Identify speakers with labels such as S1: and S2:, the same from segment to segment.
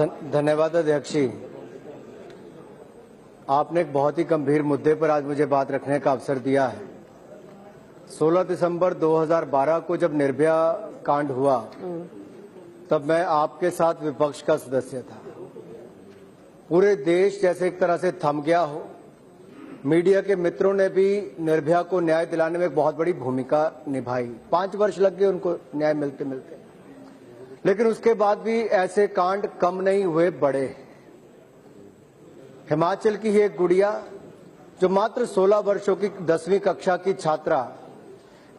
S1: धन्यवाद अध्यक्ष जी। आपने एक बहुत ही गंभीर मुद्दे पर आज मुझे बात रखने का अवसर दिया है। 16 दिसंबर 2012 को जब निर्भया कांड हुआ तब मैं आपके साथ विपक्ष का सदस्य था। पूरे देश जैसे एक तरह से थम गया हो। मीडिया के मित्रों ने भी निर्भया को न्याय दिलाने में एक बहुत बड़ी भूमिका निभाई। 5 वर्ष लग गए उनको न्याय मिलते मिलते, लेकिन उसके बाद भी ऐसे कांड कम नहीं हुए, बढ़े। हिमाचल की ही एक गुड़िया जो मात्र 16 वर्षों की 10वीं कक्षा की छात्रा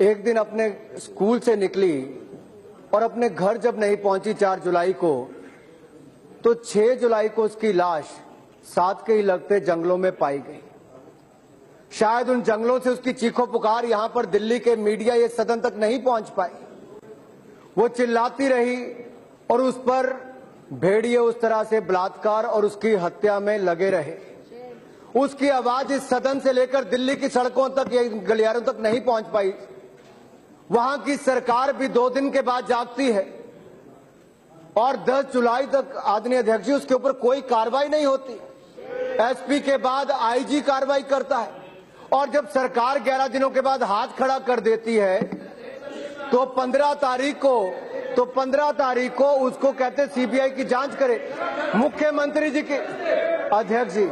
S1: एक दिन अपने स्कूल से निकली और अपने घर जब नहीं पहुंची 4 जुलाई को, तो 6 जुलाई को उसकी लाश साथ के ही लगते जंगलों में पाई गई। शायद उन जंगलों से उसकी चीखों पुकार यहां पर दिल्ली के मीडिया ये सदन तक नहीं पहुंच पाई। वो चिल्लाती रही और उस पर भेड़िए उस तरह से बलात्कार और उसकी हत्या में लगे रहे। उसकी आवाज इस सदन से लेकर दिल्ली की सड़कों तक या गलियारों तक नहीं पहुंच पाई। वहां की सरकार भी 2 दिन के बाद जागती है और 10 जुलाई तक आदरणीय अध्यक्ष जी उसके ऊपर कोई कार्रवाई नहीं होती। एसपी के बाद आईजी कार्रवाई करता है और जब सरकार 11 दिनों के बाद हाथ खड़ा कर देती है तो 15 तारीख को उसको कहते सीबीआई की जांच करे। मुख्यमंत्री जी की अध्यक्ष जी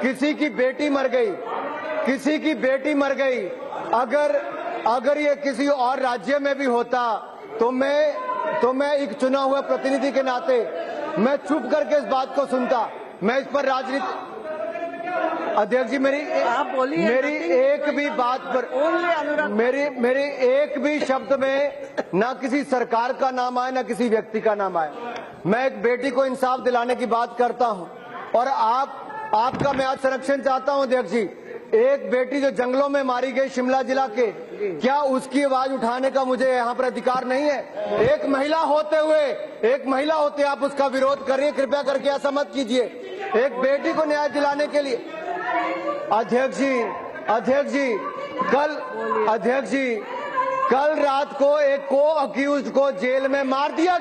S1: किसी की बेटी मर गई, अगर ये किसी और राज्य में भी होता तो मैं एक चुना हुआ प्रतिनिधि के नाते मैं चुप करके इस बात को सुनता। मैं इस पर राजनीति अध्यक्ष जी मेरी एक भी बात पर मेरी एक भी शब्द में ना किसी सरकार का नाम आए ना किसी व्यक्ति का नाम आए। मैं एक बेटी को इंसाफ दिलाने की बात करता हूं और आपका मैं आज संरक्षण चाहता हूं अध्यक्ष जी। एक बेटी जो जंगलों में मारी गई शिमला जिला के, क्या उसकी आवाज उठाने का मुझे यहाँ पर अधिकार नहीं है? एक महिला होते आप उसका विरोध कर रही हैं। कृपया करके ऐसा मत कीजिए। एक बेटी को न्याय दिलाने के लिए अध्यक्ष जी कल रात को एक को अक्यूज को जेल में मार दिया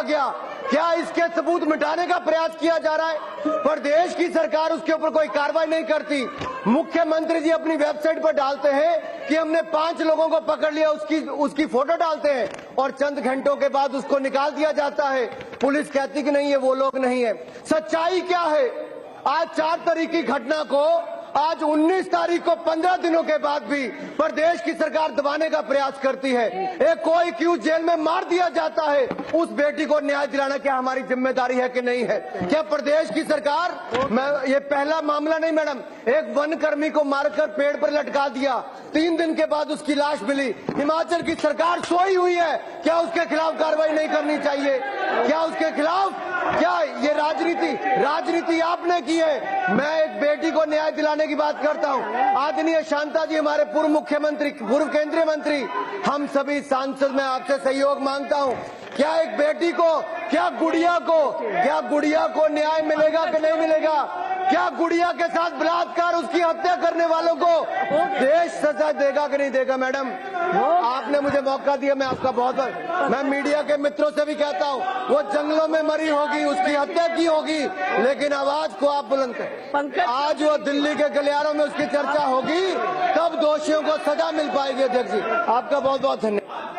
S1: गया। क्या इसके सबूत मिटाने का प्रयास किया जा रहा है? प्रदेश की सरकार उसके ऊपर कोई कार्रवाई नहीं करती। मुख्यमंत्री जी अपनी वेबसाइट पर डालते हैं कि हमने 5 लोगों को पकड़ लिया, उसकी फोटो डालते हैं और चंद घंटों के बाद उसको निकाल दिया जाता है। पुलिस कहती कि नहीं, ये वो लोग नहीं है। सच्चाई क्या है? आज 4 तारीख की घटना को आज 19 तारीख को 15 दिनों के बाद भी प्रदेश की सरकार दबाने का प्रयास करती है। एक कोई क्यों जेल में मार दिया जाता है, उस बेटी को न्याय दिलाना क्या हमारी जिम्मेदारी है कि नहीं है? क्या प्रदेश की सरकार, ये पहला मामला नहीं मैडम, एक वन कर्मी को मारकर पेड़ पर लटका दिया, 3 दिन के बाद उसकी लाश मिली। हिमाचल की सरकार सोई हुई है, क्या उसके खिलाफ कार्रवाई नहीं करनी चाहिए? क्या उसके खिलाफ ये राजनीति आपने की है? मैं एक बेटी को न्याय दिलाने की बात करता हूं। आदरणीय शांता जी हमारे पूर्व मुख्यमंत्री, पूर्व केंद्रीय मंत्री, हम सभी सांसद में आपसे सहयोग मांगता हूं। क्या एक बेटी को, क्या गुड़िया को न्याय मिलेगा कि नहीं मिलेगा? क्या गुड़िया के साथ बलात्कार, उसकी हत्या करने वालों को देश सजा देगा कि नहीं देगा? मैडम आपने मुझे मौका दिया, मैं आपका मैं मीडिया के मित्रों से भी कहता हूं, वो जंगलों में मरी होगी, उसकी हत्या की होगी, लेकिन आवाज को आप बुलंद करें। आज वो दिल्ली के गलियारों में उसकी चर्चा होगी, तब दोषियों को सजा मिल पाएगी। अध्यक्ष जी आपका बहुत बहुत धन्यवाद।